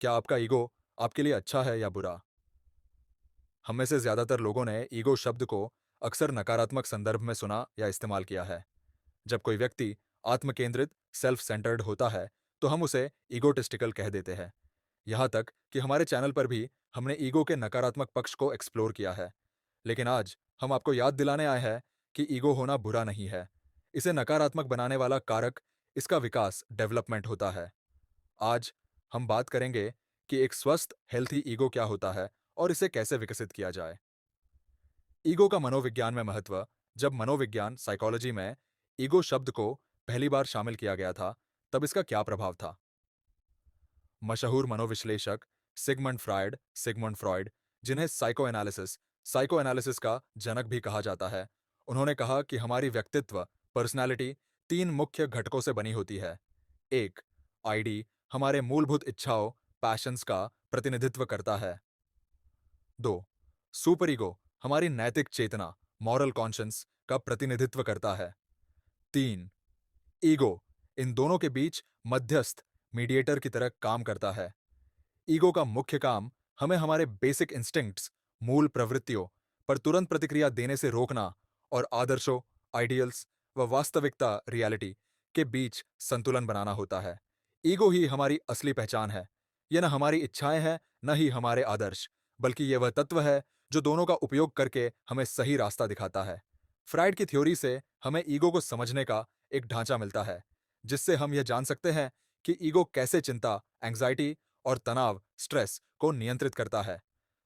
क्या आपका ईगो आपके लिए अच्छा है या बुरा? हम में से ज़्यादातर लोगों ने ईगो शब्द को अक्सर नकारात्मक संदर्भ में सुना या इस्तेमाल किया है। जब कोई व्यक्ति आत्मकेंद्रित, सेल्फ सेंटर्ड होता है, तो हम उसे ईगोटिस्टिकल कह देते हैं। यहाँ तक कि हमारे चैनल पर भी हमने ईगो के नकारात्मक पक्ष को एक्सप्लोर किया है। लेकिन आज हम आपको याद दिलाने आए हैं कि ईगो होना बुरा नहीं है। इसे नकारात्मक बनाने वाला कारक इसका विकास, डेवलपमेंट होता है। आज हम बात करेंगे कि एक स्वस्थ हेल्थी ईगो क्या होता है और इसे कैसे विकसित किया जाए। ईगो का मनोविज्ञान में महत्व। जब मनोविज्ञान साइकोलॉजी में ईगो शब्द को पहली बार शामिल किया गया था, तब इसका क्या प्रभाव था? मशहूर मनोविश्लेषक सिगमंड फ्रॉयड, जिन्हें साइको एनालिसिस का जनक भी कहा जाता है, उन्होंने कहा कि हमारी व्यक्तित्व, पर्सनैलिटी, तीन मुख्य घटकों से बनी होती है। एक, आईडी हमारे मूलभूत इच्छाओं, पैशंस का प्रतिनिधित्व करता है। दो, सुपर ईगो हमारी नैतिक चेतना, मॉरल कॉन्शियंस का प्रतिनिधित्व करता है। तीन, ईगो इन दोनों के बीच मध्यस्थ, मीडिएटर की तरह काम करता है। ईगो का मुख्य काम हमें हमारे बेसिक इंस्टिंक्ट्स, मूल प्रवृत्तियों पर तुरंत प्रतिक्रिया देने से रोकना और आदर्शों, आइडियल्स व वास्तविकता, रियलिटी के बीच संतुलन बनाना होता है। ईगो ही हमारी असली पहचान है। यह न हमारी इच्छाएं हैं, न ही हमारे आदर्श, बल्कि यह वह तत्व है जो दोनों का उपयोग करके हमें सही रास्ता दिखाता है। फ्राइड की थ्योरी से हमें ईगो को समझने का एक ढांचा मिलता है, जिससे हम यह जान सकते हैं कि ईगो कैसे चिंता, एंग्जाइटी और तनाव, स्ट्रेस को नियंत्रित करता है।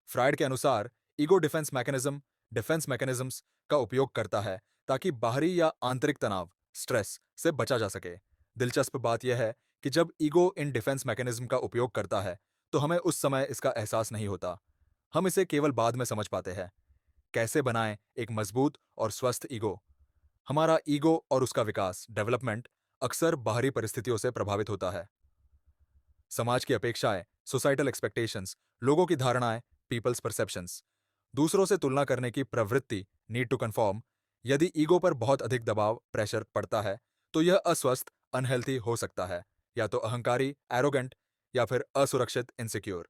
फ्राइड के अनुसार ईगो डिफेंस मैकेनिज्म्स का उपयोग करता है ताकि बाहरी या आंतरिक तनाव, स्ट्रेस से बचा जा सके। दिलचस्प बात यह है कि जब ईगो इन डिफेंस मैकेनिज्म का उपयोग करता है, तो हमें उस समय इसका एहसास नहीं होता। हम इसे केवल बाद में समझ पाते हैं। कैसे बनाएं एक मजबूत और स्वस्थ ईगो? हमारा ईगो और उसका विकास, डेवलपमेंट, अक्सर बाहरी परिस्थितियों से प्रभावित होता है। समाज की अपेक्षाएं, सोसाइटल एक्सपेक्टेशंस, लोगों की धारणाएं, पीपल्स परसेप्शंस, दूसरों से तुलना करने की प्रवृत्ति, नीड टू कंफॉर्म। यदि ईगो पर बहुत अधिक दबाव, प्रेशर पड़ता है, तो यह अस्वस्थ, अनहेल्थी हो सकता है, या तो अहंकारी, एरोगेंट, या फिर असुरक्षित, इनसिक्योर।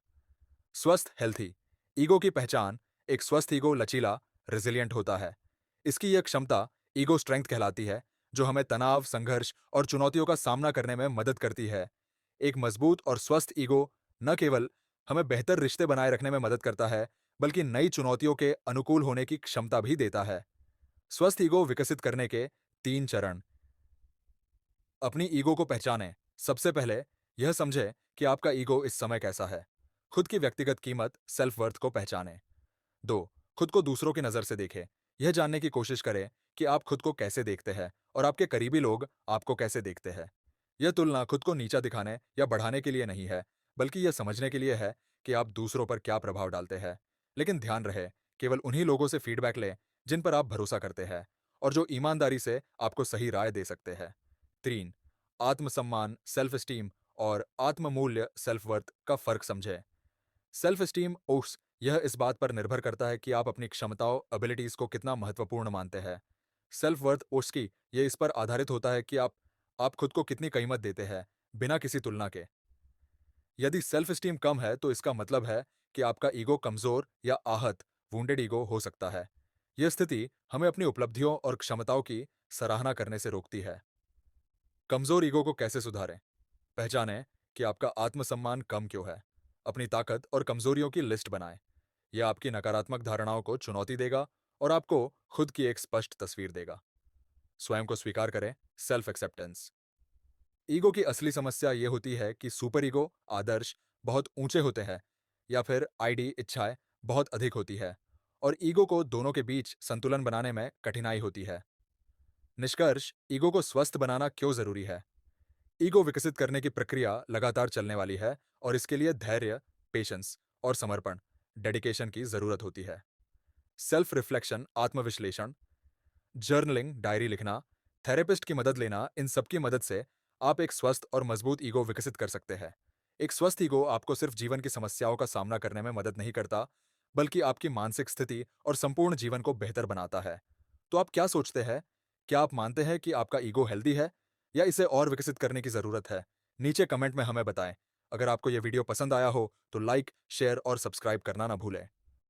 स्वस्थ, हेल्थी ईगो की पहचान। एक स्वस्थ ईगो लचीला, रिजिलियंट होता है। इसकी यह क्षमता ईगो स्ट्रेंथ कहलाती है, जो हमें तनाव, संघर्ष और चुनौतियों का सामना करने में मदद करती है। एक मजबूत और स्वस्थ ईगो न केवल हमें बेहतर रिश्ते बनाए रखने में मदद करता है, बल्कि नई चुनौतियों के अनुकूल होने की क्षमता भी देता है। स्वस्थ ईगो विकसित करने के तीन चरण। अपनी ईगो को पहचानें। सबसे पहले यह समझें कि आपका ईगो इस समय कैसा है। खुद की व्यक्तिगत कीमत, सेल्फ वर्थ को पहचानें। दो, खुद को दूसरों की नज़र से देखें। यह जानने की कोशिश करें कि आप खुद को कैसे देखते हैं और आपके करीबी लोग आपको कैसे देखते हैं। यह तुलना खुद को नीचा दिखाने या बढ़ाने के लिए नहीं है, बल्कि यह समझने के लिए है कि आप दूसरों पर क्या प्रभाव डालते हैं। लेकिन ध्यान रहे, केवल उन्हीं लोगों से फीडबैक लें जिन पर आप भरोसा करते हैं और जो ईमानदारी से आपको सही राय दे सकते हैं। तीन, आत्मसम्मान, सेल्फ स्टीम और आत्ममूल्य, सेल्फ वर्थ का फर्क समझें। सेल्फ स्टीम उस यह इस बात पर निर्भर करता है कि आप अपनी क्षमताओं, एबिलिटीज को कितना महत्वपूर्ण मानते हैं। सेल्फ वर्थ उसकी यह इस पर आधारित होता है कि आप खुद को कितनी कीमत देते हैं, बिना किसी तुलना के। यदि सेल्फ स्टीम कम है, तो इसका मतलब है कि आपका ईगो कमजोर या आहत, वुंडेड ईगो हो सकता है। यह स्थिति हमें अपनी उपलब्धियों और क्षमताओं की सराहना करने से रोकती है। कमजोर ईगो को कैसे सुधारें? पहचानें कि आपका आत्मसम्मान कम क्यों है। अपनी ताकत और कमजोरियों की लिस्ट बनाएं। यह आपकी नकारात्मक धारणाओं को चुनौती देगा और आपको खुद की एक स्पष्ट तस्वीर देगा। स्वयं को स्वीकार करें, सेल्फ एक्सेप्टेंस। ईगो की असली समस्या यह होती है कि सुपर ईगो, आदर्श बहुत ऊंचे होते हैं, या फिर आईडी, इच्छाएं बहुत अधिक होती है, और ईगो को दोनों के बीच संतुलन बनाने में कठिनाई होती है। निष्कर्ष, ईगो को स्वस्थ बनाना क्यों जरूरी है? ईगो विकसित करने की प्रक्रिया लगातार चलने वाली है, और इसके लिए धैर्य, पेशेंस और समर्पण, डेडिकेशन की जरूरत होती है। सेल्फ रिफ्लेक्शन, आत्मविश्लेषण, जर्नलिंग, डायरी लिखना, थेरेपिस्ट की मदद लेना, इन सब की मदद से आप एक स्वस्थ और मजबूत ईगो विकसित कर सकते हैं। एक स्वस्थ ईगो आपको सिर्फ जीवन की समस्याओं का सामना करने में मदद नहीं करता, बल्कि आपकी मानसिक स्थिति और संपूर्ण जीवन को बेहतर बनाता है। तो आप क्या सोचते हैं? क्या आप मानते हैं कि आपका ईगो हेल्दी है, या इसे और विकसित करने की जरूरत है? नीचे कमेंट में हमें बताएं। अगर आपको ये वीडियो पसंद आया हो तो लाइक, शेयर और सब्सक्राइब करना ना भूलें।